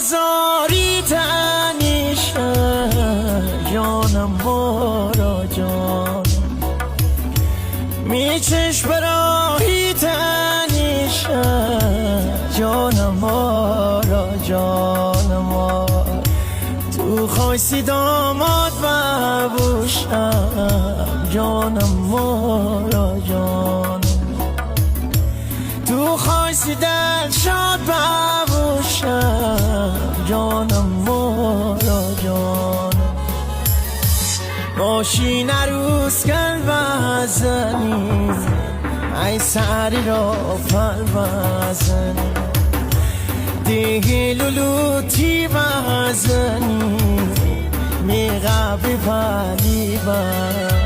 نزاری تنیشه جانم مارا جان میچش براهی تنیشه جانم مارا جانم مارا تو خواستی داماد ببوشم جانم مارا جانم تو خواستی دل شاد ببوشم جانم مارا جانم ماشین عروس گل بزنی ای سری را پل بزنی دیگه لولوتی بزنی میغبی پلی بزنی